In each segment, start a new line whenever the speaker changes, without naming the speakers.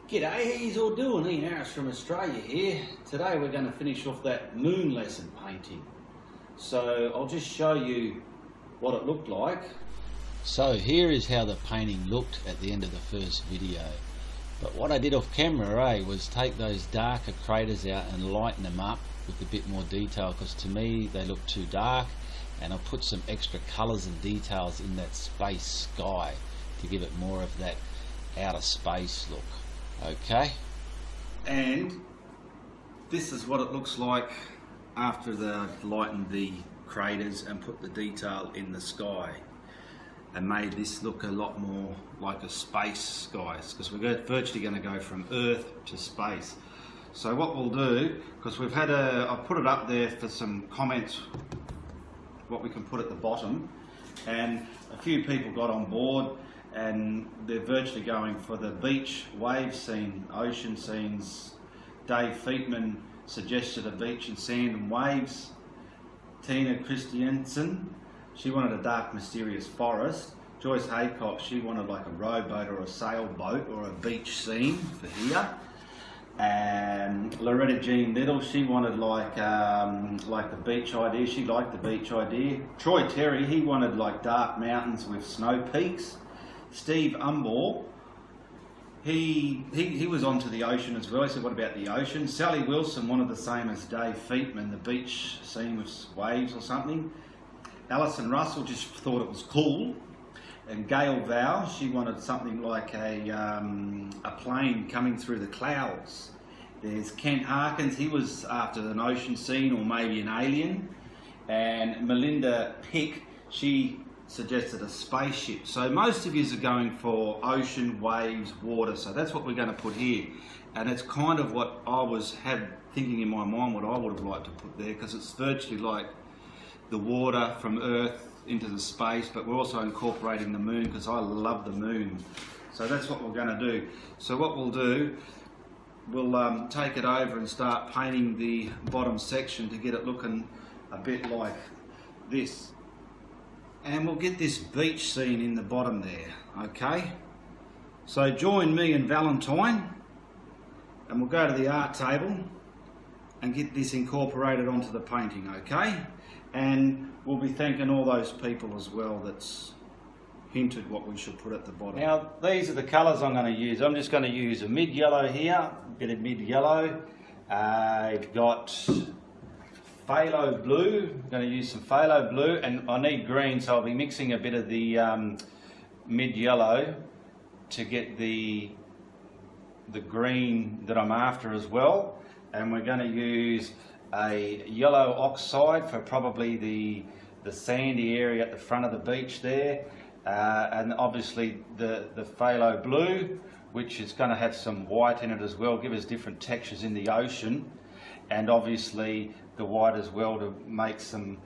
G'day, how you all doing? Ian Harris from Australia here. Today we're going to finish off that moon lesson painting. So I'll just show you what it looked like. So here is how the painting looked at the end of the first video. But what I did off camera was take those darker craters out and lighten them up with a bit more detail, because to me they look too dark, and I'll put some extra colours and details in that space sky to give it more of that outer space look. Okay, and this is what it looks like after they've lightened the craters and put the detail in the sky and made this look a lot more like a space sky, because we're virtually going to go from Earth to space. So what we'll do, because we've had I've put it up there for some comments what we can put at the bottom, and a few people got on board and they're virtually going for the beach wave scene, ocean scenes. Dave Feetman suggested a beach and sand and waves. Tina Christiansen, she wanted a dark mysterious forest. Joyce Haycock, she wanted like a rowboat or a sailboat or a beach scene for here. And Loretta Jean Little, she wanted like the beach idea. She liked the beach idea. Troy Terry, he wanted like dark mountains with snow peaks. Steve Umball, he was onto the ocean as well. He said, what about the ocean? Sally Wilson wanted the same as Dave Feetman, the beach scene with waves or something. Alison Russell just thought it was cool. And Gail Val, she wanted something like a plane coming through the clouds. There's Kent Harkins, he was after an ocean scene or maybe an alien. And Melinda Pick, she suggested a spaceship. So most of you are going for ocean, waves, water. So that's what we're going to put here. And it's kind of what I had thinking in my mind, what I would have liked to put there, because it's virtually like the water from Earth into the space, but we're also incorporating the moon, because I love the moon. So that's what we're going to do. So what we'll do, we'll take it over and start painting the bottom section to get it looking a bit like this. And we'll get this beach scene in the bottom there, okay? So join me and Valentine, and we'll go to the art table and get this incorporated onto the painting, okay? And we'll be thanking all those people as well that's hinted what we should put at the bottom. Now, these are the colours I'm going to use. I'm just going to use a mid-yellow here, a bit of mid-yellow. I've got phthalo blue. I'm going to use some phthalo blue, and I need green, so I'll be mixing a bit of the mid-yellow to get the green that I'm after as well. And we're going to use a yellow oxide for probably the sandy area at the front of the beach there, and obviously the phthalo blue, which is going to have some white in it as well, give us different textures in the ocean, and obviously the white as well to make some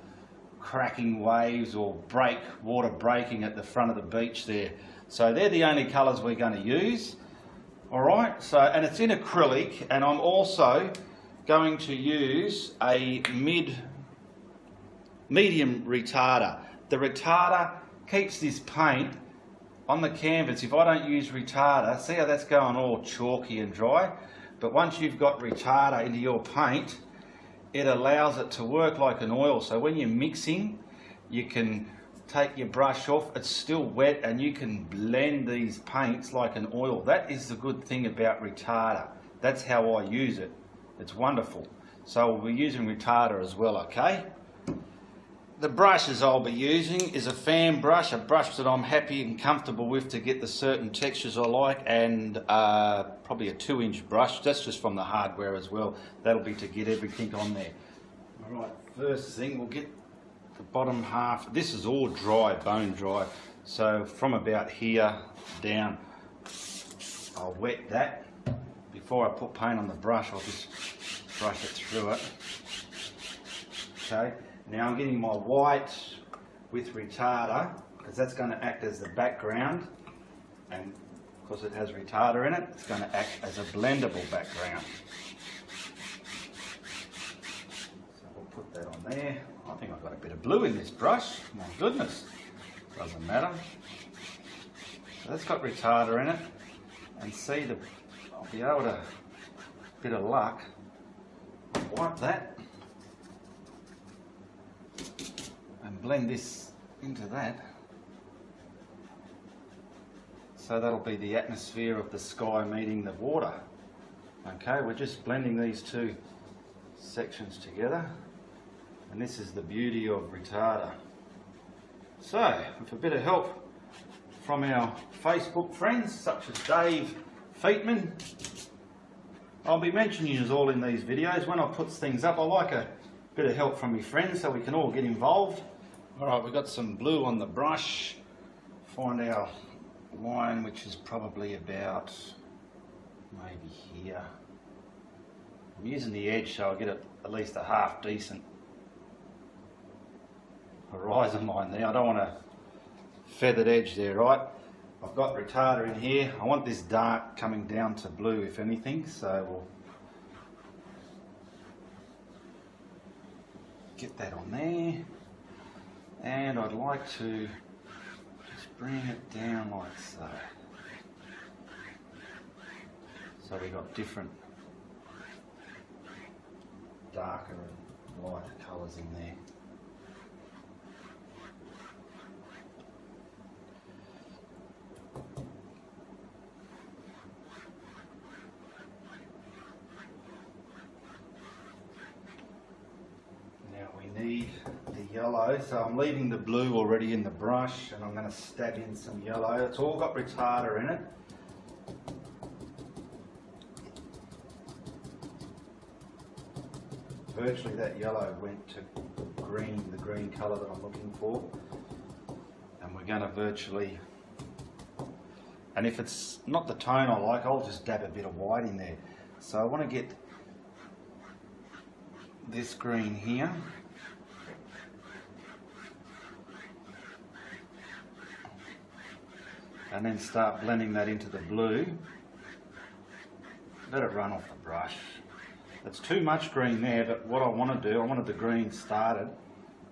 cracking waves or water breaking at the front of the beach there. So they're the only colours we're going to use. Alright, so, and it's in acrylic, and I'm also going to use a medium retarder. The retarder keeps this paint on the canvas. If I don't use retarder, see how that's going all chalky and dry? But once you've got retarder into your paint, it allows it to work like an oil. So when you're mixing, you can take your brush off, it's still wet, and you can blend these paints like an oil. That is the good thing about retarder. That's how I use it. It's wonderful. So we'll be using retarder as well, okay? The brushes I'll be using is a fan brush, a brush that I'm happy and comfortable with to get the certain textures I like, and probably a 2-inch brush. That's just from the hardware as well. That'll be to get everything on there. Alright, first thing, we'll get the bottom half. This is all dry, bone dry. So from about here down, I'll wet that. Before I put paint on the brush, I'll just brush it through it. Okay, now I'm getting my white with retarder, because that's going to act as the background, and because it has retarder in it, it's going to act as a blendable background. So we'll put that on there. I think I've got a bit of blue in this brush, my goodness, doesn't matter. So that's got retarder in it, and see I'll be able to, bit of luck, wipe that and blend this into that. So that'll be the atmosphere of the sky meeting the water. Okay, we're just blending these two sections together, and this is the beauty of retarder. So, with a bit of help from our Facebook friends such as Dave Feetman, I'll be mentioning you all in these videos. When I put things up, I like a bit of help from my friends so we can all get involved. Alright, we've got some blue on the brush. Find our line, which is probably about maybe here. I'm using the edge so I get at least a half decent horizon line there. I don't want a feathered edge there, right? I've got retarder in here. I want this dark coming down to blue if anything, so we'll get that on there. And I'd like to just bring it down like so. So we've got different darker and lighter colours in there. Now we need the yellow, so I'm leaving the blue already in the brush and I'm going to stab in some yellow. It's all got retarder in it. Virtually that yellow went to green, the green colour that I'm looking for. And we're going to virtually, and if it's not the tone I like, I'll just dab a bit of white in there. So I want to get this green here. And then start blending that into the blue. Let it run off the brush. It's too much green there, but what I want to do, I wanted the green started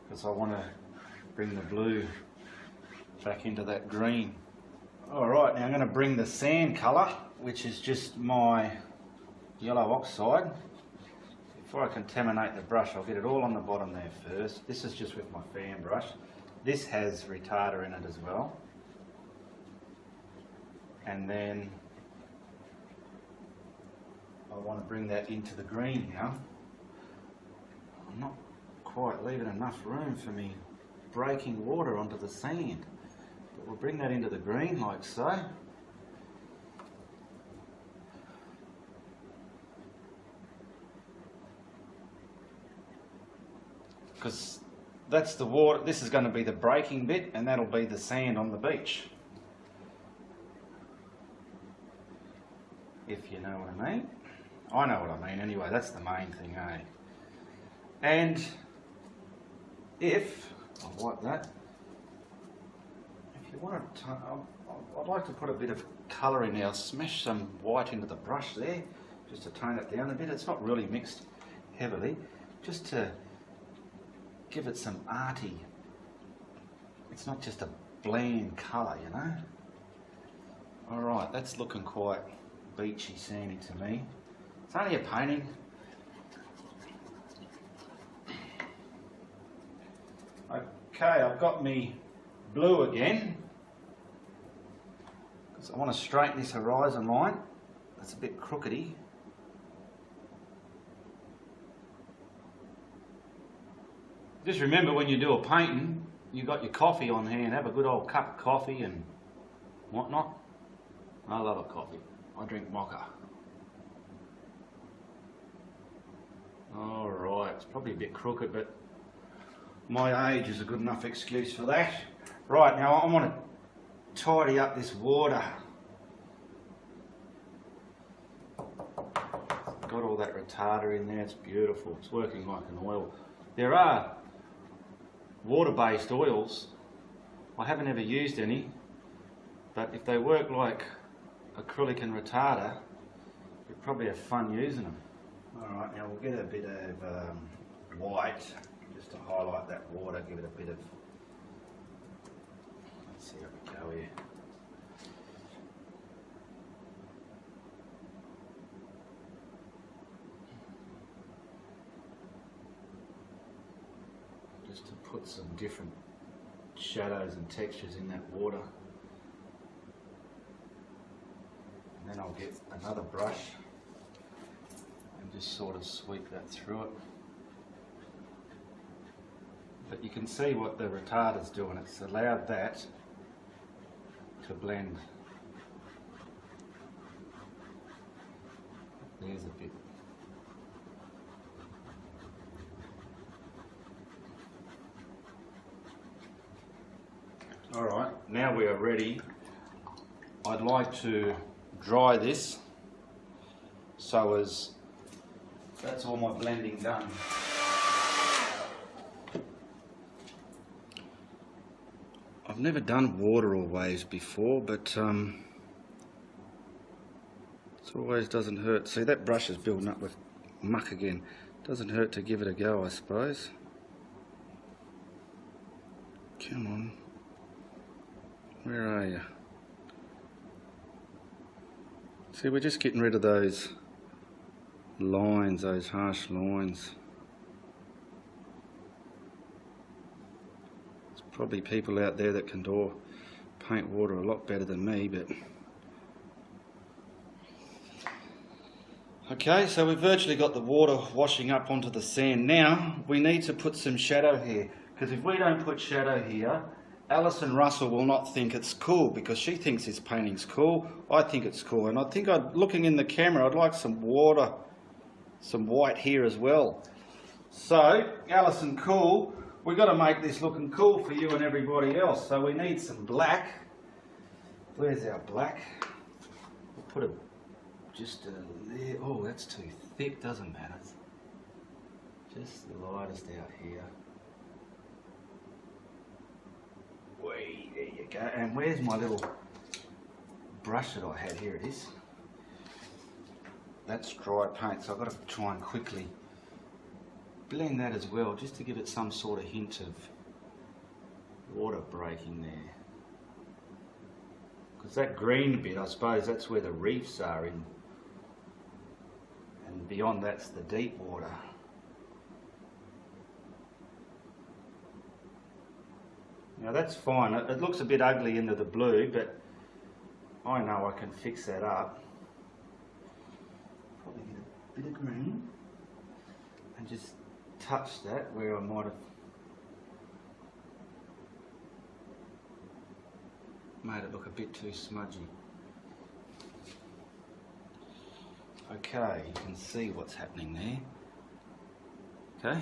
because I want to bring the blue back into that green. Alright, now I'm going to bring the sand colour, which is just my yellow oxide. Before I contaminate the brush, I'll get it all on the bottom there first. This is just with my fan brush. This has retarder in it as well. And then I want to bring that into the green now. I'm not quite leaving enough room for me breaking water onto the sand. But we'll bring that into the green like so. Because that's the water, this is going to be the breaking bit and that'll be the sand on the beach. If you know what I mean. I know what I mean anyway, that's the main thing, eh? And if, I'll wipe that, if you want to, I'd like to put a bit of colour in there. I'll smash some white into the brush there, just to tone it down a bit. It's not really mixed heavily, just to give it some arty, it's not just a bland colour, you know? Alright, that's looking quite beachy, sandy to me. It's only a painting. Okay, I've got me blue again. Because I want to straighten this horizon line. It's a bit crookedy. Just remember when you do a painting, you got your coffee on hand. Have a good old cup of coffee and whatnot. I love a coffee. I drink mocha. Alright, it's probably a bit crooked, but my age is a good enough excuse for that. Right, now I want to tidy up this water. Got all that retarder in there, it's beautiful. It's working like an oil. There are water-based oils. I haven't ever used any, but if they work like acrylic and retarder, you'd probably have fun using them. Alright, now we'll get a bit of white just to highlight that water, give it a bit of, let's see how we go here. just to put some different shadows and textures in that water. And then I'll get another brush and just sort of sweep that through it. But you can see what the retarder's doing. It's allowed that to blend. There's a bit. Alright, now we are ready. I'd like to dry this so as that's all my blending done. I've never done water or waves before, but it always doesn't hurt. See, that brush is building up with muck again. Doesn't hurt to give it a go, I suppose. Come on. Where are you? See, we're just getting rid of those lines, those harsh lines. There's probably people out there that can draw paint water a lot better than me, but... Okay, so we've virtually got the water washing up onto the sand. Now, we need to put some shadow here, because if we don't put shadow here, Alison Russell will not think it's cool, because she thinks this painting's cool. I think it's cool, and I think looking in the camera, I'd like some water, some white here as well. So, Alison Cool, we've got to make this looking cool for you and everybody else. So we need some black. Where's our black? We'll put it just there. Oh, that's too thick, doesn't matter. Just the lightest out here. Way, there you go. And where's my little brush that I had? Here it is. That's dry paint, so I've got to try and quickly blend that as well, just to give it some sort of hint of water breaking there. Because that green bit, I suppose that's where the reefs are in, and beyond that's the deep water. Now that's fine. It looks a bit ugly into the blue, but I know I can fix that up. Probably get a bit of green and just touch that where I might have made it look a bit too smudgy. Okay, you can see what's happening there. Okay.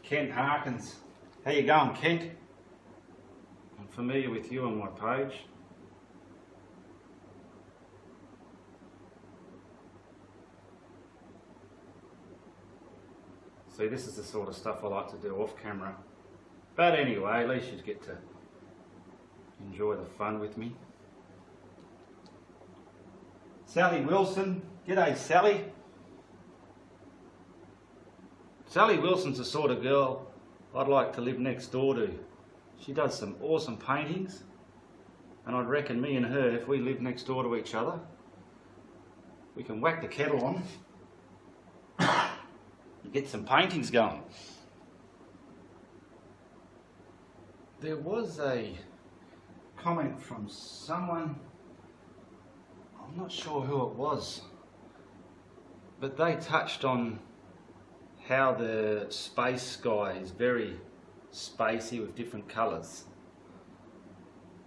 Kent Harkins. How you going, Kent? I'm familiar with you on my page. See, this is the sort of stuff I like to do off camera. But anyway, at least you get to enjoy the fun with me. Sally Wilson. G'day, Sally. Sally Wilson's the sort of girl I'd like to live next door to. She does some awesome paintings, and I'd reckon me and her, if we lived next door to each other, we can whack the kettle on and get some paintings going. There was a comment from someone, I'm not sure who it was, but they touched on how the space sky is very spacey with different colours,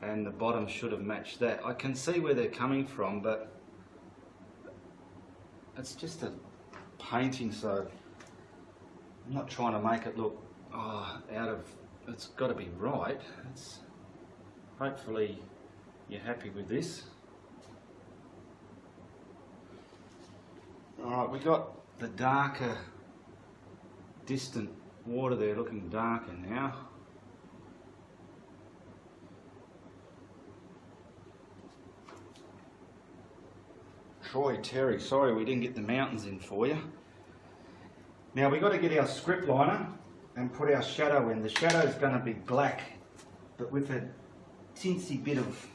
and the bottom should have matched that. I can see where they're coming from, but it's just a painting, so I'm not trying to make it look out of, it's got to be right. Hopefully you're happy with this. Alright, we got the darker distant water there looking darker now. Troy Terry, sorry we didn't get the mountains in for you. Now we've got to get our script liner and put our shadow in. The shadow is going to be black, but with a tinsy bit of,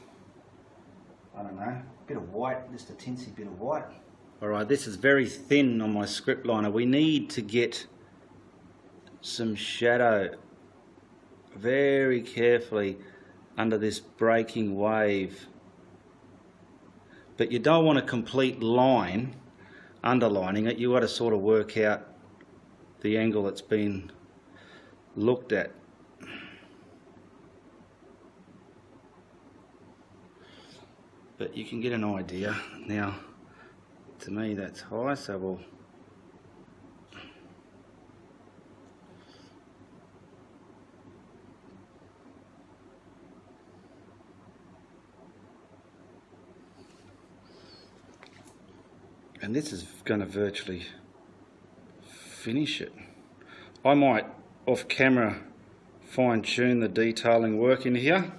I don't know, bit of white, just a tinsy bit of white. Alright, this is very thin on my script liner. We need to get
some shadow very carefully under this breaking wave. But you don't want a complete line underlining it. You got to sort of work out the angle that's been looked at. But you can get an idea. Now, to me that's high, so we'll and this is going to virtually finish it. I might off camera fine tune the detailing work in here,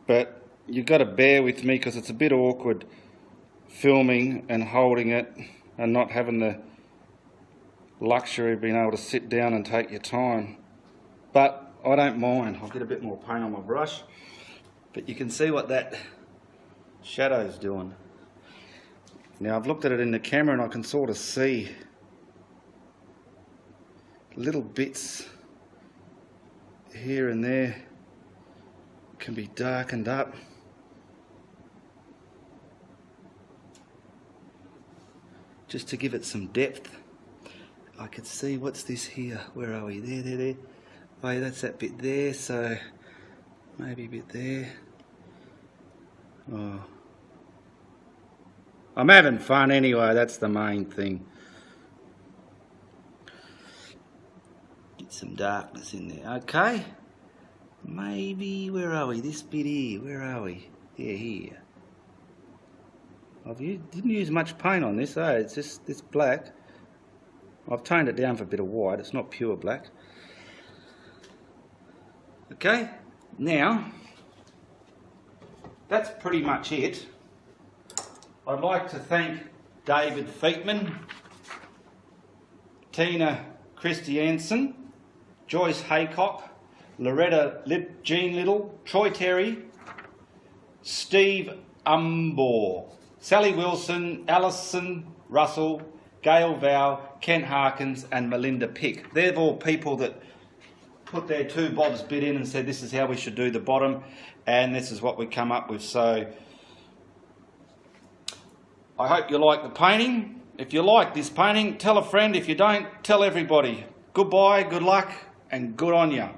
but you've got to bear with me because it's a bit awkward filming and holding it and not having the luxury of being able to sit down and take your time. But I don't mind. I'll get a bit more paint on my brush, but you can see what that shadow's doing. Now I've looked at it in the camera and I can sort of see little bits here and there can be darkened up. Just to give it some depth. I could see, what's this here? Where are we? There. Oh yeah, that's that bit there, so maybe a bit there. Oh. I'm having fun anyway, that's the main thing. Get some darkness in there, okay? Maybe, where are we? This bit here, where are we? Yeah, here. Didn't use much paint on this, it's just this black. I've toned it down for a bit of white, it's not pure black. Okay, now, that's pretty much it. I'd like to thank David Feetman, Tina Christiansen, Joyce Haycock, Loretta Jean Little, Troy Terry, Steve Umbor, Sally Wilson, Alison Russell, Gail Vow, Kent Harkins and Melinda Pick. They're all people that put their 2 bobs bit in and said this is how we should do the bottom and this is what we come up with. So I hope you like the painting. If you like this painting, tell a friend. If you don't, tell everybody. Goodbye, good luck and good on you.